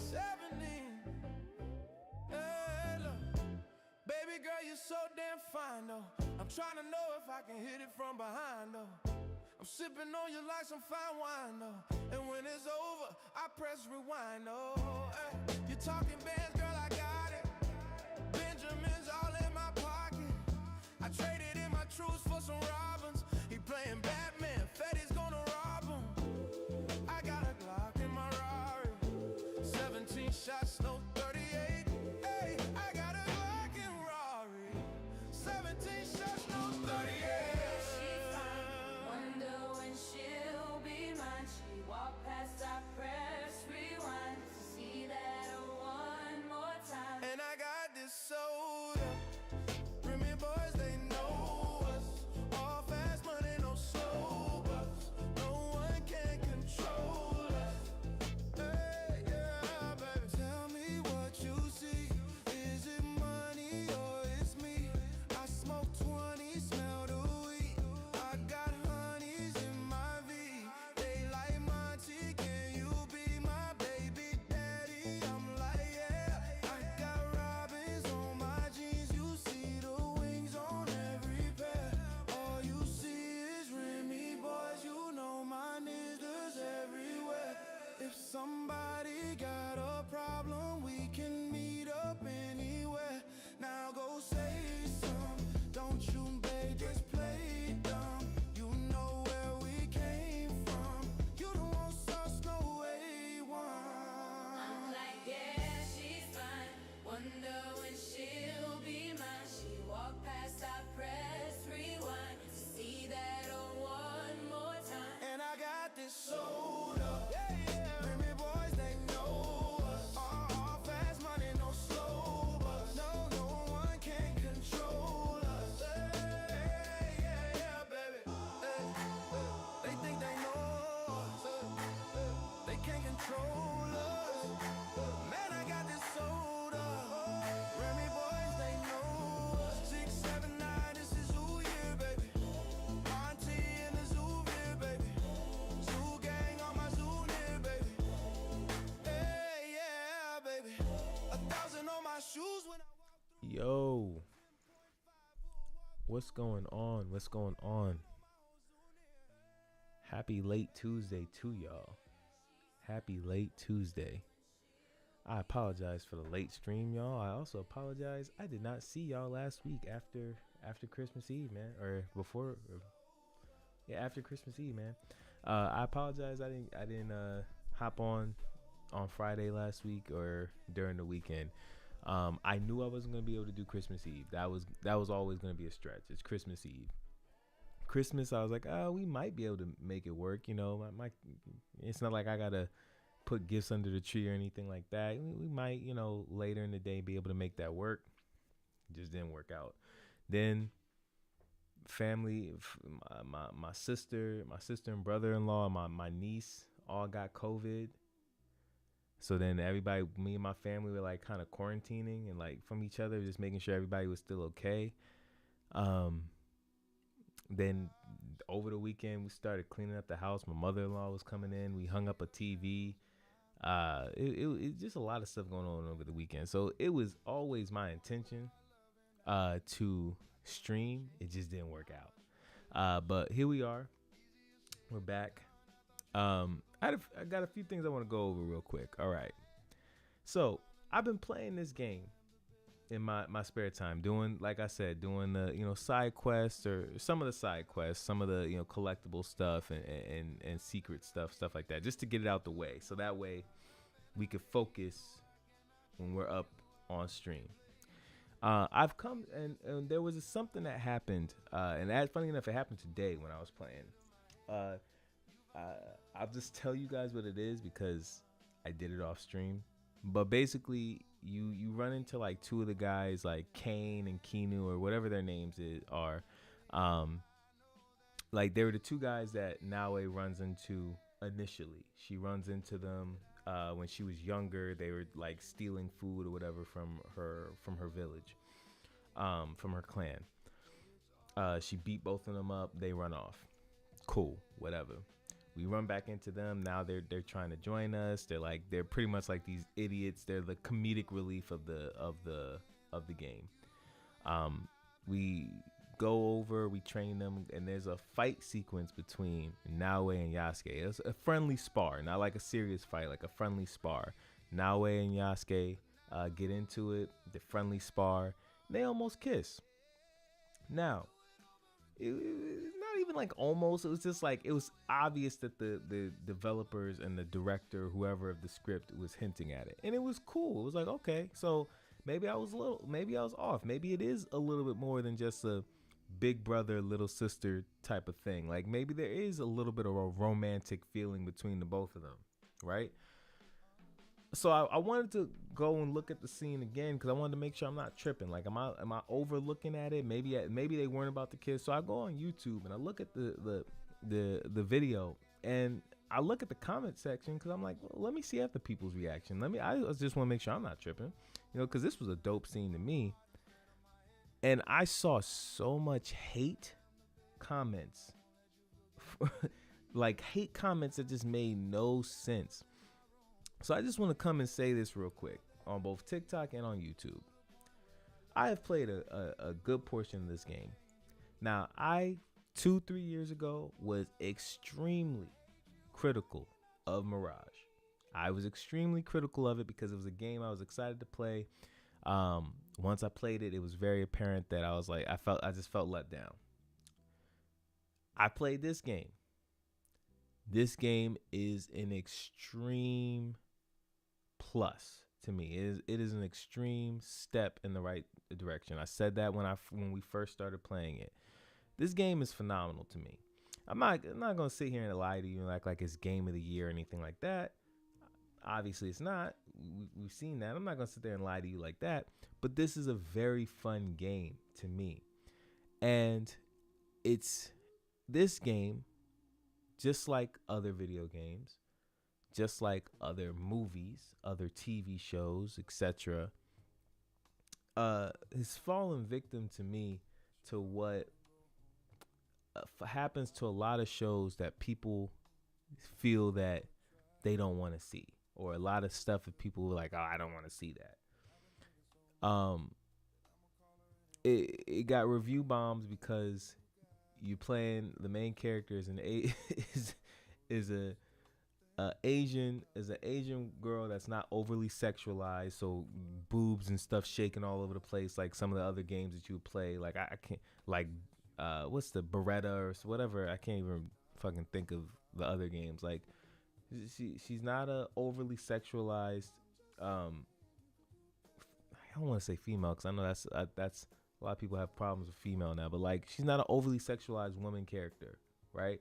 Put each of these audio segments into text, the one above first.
70. Hey, look. Baby girl, you're so damn fine, though. I'm trying to know if I can hit it from behind, though. I'm sipping on you like some fine wine, though. And when it's over, I press rewind, oh. Hey. You're talking bands, girl, I got it. Benjamin's all in my pocket. I traded in my truths for some Robins. He playing Batman, Fetty's gonna rob him. I got a Glock in my Rari. 17 shots, no 38. Hey, I got a Glock in Rari. 17 shots, no 38. She fine, wonder when she'll be mine. She walk past, I press rewind to see that one more time. And I got this soda. Remy boys, they know us. All fast money, no slow bucks. No one can control us. Hey, yeah, baby. Tell me what you see. Is it money or it's me? I smoke 20, smell the weed. I got honeys in my V. They like Monty, can you be my baby daddy? I'm like, yeah. I got robins on my jeans. You see the wings on every pair. All you see is Remy boys. You know my niggas everywhere. If somebody got a problem, we can meet up anywhere. Now go say some. Don't you, babe, just play dumb. You know where we came from. You don't want sauce, no A1. I'm like, yeah, she's fine. Wonder when she'll be mine. She walk past, I press rewind to see that one more time. And I got this soda. Yeah, yeah. Remy boys, they know us. All fast money, no slow bucks. No one can control us. Hey, yeah, yeah, baby. They think they know us. They can't control us. Man, I got this soda. Remy boys, they know us. 6, 7, 9, this is Zoo year, baby. Monty in the Zoo here, baby. Zoo gang on my Zoo near, baby. Hey, yeah, baby. 1,000 on my shoes when I walk through. Yo, what's going on? What's going on? Happy late Tuesday to y'all. Happy late Tuesday. I apologize for the late stream, y'all. I also apologize. I did not see y'all last week after Christmas Eve, man, or before. After Christmas Eve, man. I apologize. I didn't hop on Friday last week or during the weekend. I knew I wasn't gonna be able to do Christmas Eve. That was always gonna be a stretch. It's Christmas Eve. Christmas, I was like, oh, we might be able to make it work. You know, my it's not like I gotta put gifts under the tree or anything like that. We might, you know, later in the day be able to make that work. Just didn't work out. Then family, my sister and brother-in-law, my niece all got COVID. So then everybody, me and my family were like kind of quarantining and like from each other, just making sure everybody was still okay. Then over the weekend, we started cleaning up the house. My mother-in-law was coming in. We hung up a TV. It just a lot of stuff going on over the weekend. So it was always my intention to stream. It just didn't work out. But here we are. We're back. I got a few things I want to go over real quick. All right. So I've been playing this game in my spare time, doing, like I said, doing the, you know, side quests or some of the side quests, some of the, you know, collectible stuff and secret stuff like that, just to get it out the way. So that way we could focus when we're up on stream. I've come and there was something that happened, and that, funny enough, it happened today when I was playing. I'll just tell you guys what it is because I did it off stream. But basically, you run into like two of the guys, like Kane and Keanu or whatever their names are. Like they were the two guys that Naue runs into initially. She runs into them when she was younger. They were like stealing food or whatever from her village, from her clan. She beat both of them up. They run off. Cool, whatever. We run back into them. Now they're trying to join us. They're pretty much like these idiots. They're the comedic relief of the game. We go over, we train them, and there's a fight sequence between Naoe and Yasuke. It's a friendly spar, not like a serious fight, like a friendly spar. Naoe and Yasuke get into it, the friendly spar. They almost kiss. Now, it's not even like almost. It was just like it was obvious that the developers and the director, whoever of the script, was hinting at it, and it was cool. It was like, okay, so maybe I was off. Maybe it is a little bit more than just a big brother, little sister type of thing. Like maybe there is a little bit of a romantic feeling between the both of them, right? So I wanted to go and look at the scene again because I wanted to make sure I'm not tripping. Like, am I overlooking at it? Maybe they weren't about the kiss. So I go on YouTube and I look at the video and I look at the comment section because I'm like, well, let me see after people's reaction. I just want to make sure I'm not tripping, because this was a dope scene to me. And I saw so much hate comments, like hate comments that just made no sense. So I just want to come and say this real quick on both TikTok and on YouTube. I have played a good portion of this game. Now, 2-3 years ago, was extremely critical of Mirage. I was extremely critical of it because it was a game I was excited to play. Once I played it, it was very apparent that I just felt let down. I played this game. This game is an extreme plus to me. It is an extreme step in the right direction. I said that when we first started playing it. This game is phenomenal to me. I'm not gonna sit here and lie to you and act like it's game of the year or anything like that. Obviously, it's not. We've seen that. I'm not gonna sit there and lie to you like that. But this is a very fun game to me, and this game, just like other video games, just like other movies, other TV shows, etc., has fallen victim to me to what happens to a lot of shows that people feel that they don't want to see, or a lot of stuff that people are like, oh, I don't want to see that. It got review bombs because you playing the main character is an Asian girl that's not overly sexualized, so boobs and stuff shaking all over the place like some of the other games that you would play. Like I can't, like what's the Beretta or whatever, I can't even fucking think of the other games. Like she's not a overly sexualized I don't want to say female because I know that's a lot of people have problems with female now, but like she's not an overly sexualized woman character, right?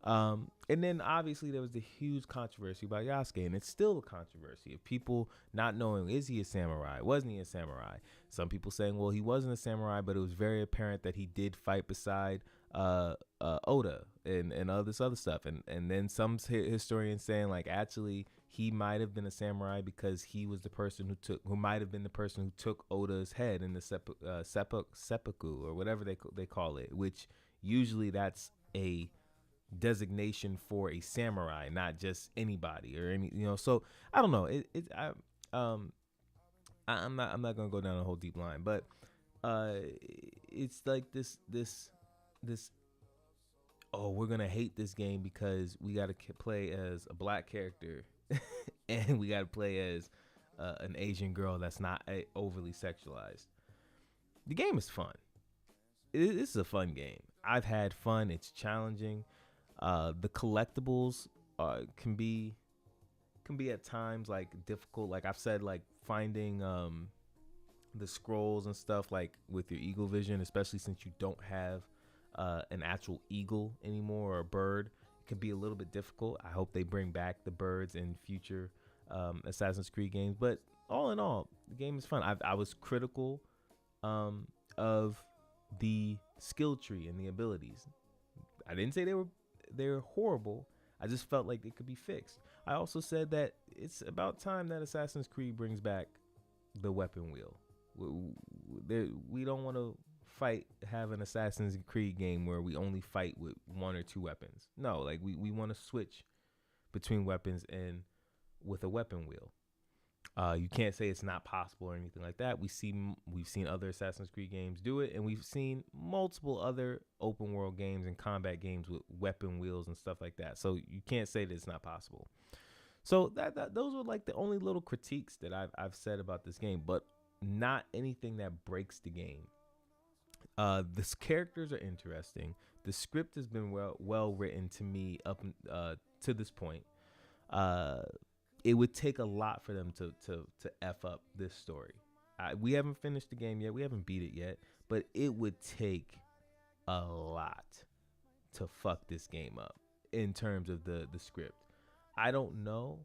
And then obviously there was the huge controversy about Yasuke, and it's still a controversy of people not knowing, is he a samurai? Wasn't he a samurai? Some people saying, well, he wasn't a samurai, but it was very apparent that he did fight beside Oda and all this other stuff. And then some historians saying like actually he might have been a samurai because he was the person who might have been the person who took Oda's head in the seppuku or whatever they call it, which usually that's a designation for a samurai, not just anybody or any, so I don't know. I'm not gonna go down a whole deep line, but it's like this oh, we're gonna hate this game because we gotta play as a black character and we gotta play as an Asian girl that's not overly sexualized. The game is fun. This is a fun game. I've had fun. It's challenging. The collectibles can be at times like difficult. Like I've said, like finding the scrolls and stuff like with your eagle vision, especially since you don't have an actual eagle anymore or a bird, it can be a little bit difficult. I hope they bring back the birds in future Assassin's Creed games. But all in all, the game is fun. I was critical of the skill tree and the abilities. I didn't say they were horrible. I just felt like they could be fixed. I also said that it's about time that Assassin's Creed brings back the weapon wheel. We don't want to have an Assassin's Creed game where we only fight with one or two weapons. No, like we want to switch between weapons and with a weapon wheel. You can't say it's not possible or anything like that. We've seen other Assassin's Creed games do it, and we've seen multiple other open world games and combat games with weapon wheels and stuff like that. So you can't say that it's not possible. So that those were like the only little critiques that I've said about this game, but not anything that breaks the game. The characters are interesting. The script has been well written to me up to this point. It would take a lot for them to F up this story. We haven't finished the game yet. We haven't beat it yet. But it would take a lot to fuck this game up in terms of the script. I don't know.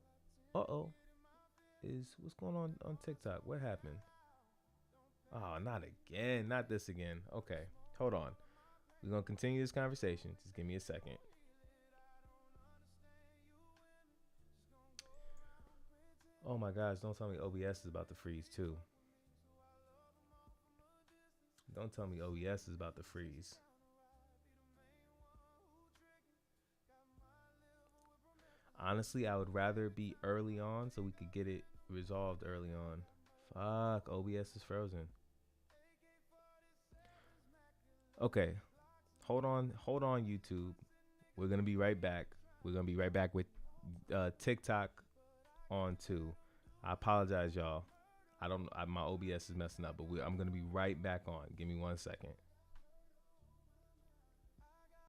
What's going on TikTok? What happened? Oh, not again. Not this again. Okay, hold on. We're going to continue this conversation. Just give me a second. Oh my gosh, don't tell me OBS is about to freeze too. Don't tell me OBS is about to freeze. Honestly, I would rather it be early on so we could get it resolved early on. Fuck, OBS is frozen. Okay, hold on YouTube. We're gonna be right back. We're gonna be right back with TikTok on too. I apologize, y'all. My OBS is messing up, but I'm gonna be right back on. Give me 1 second.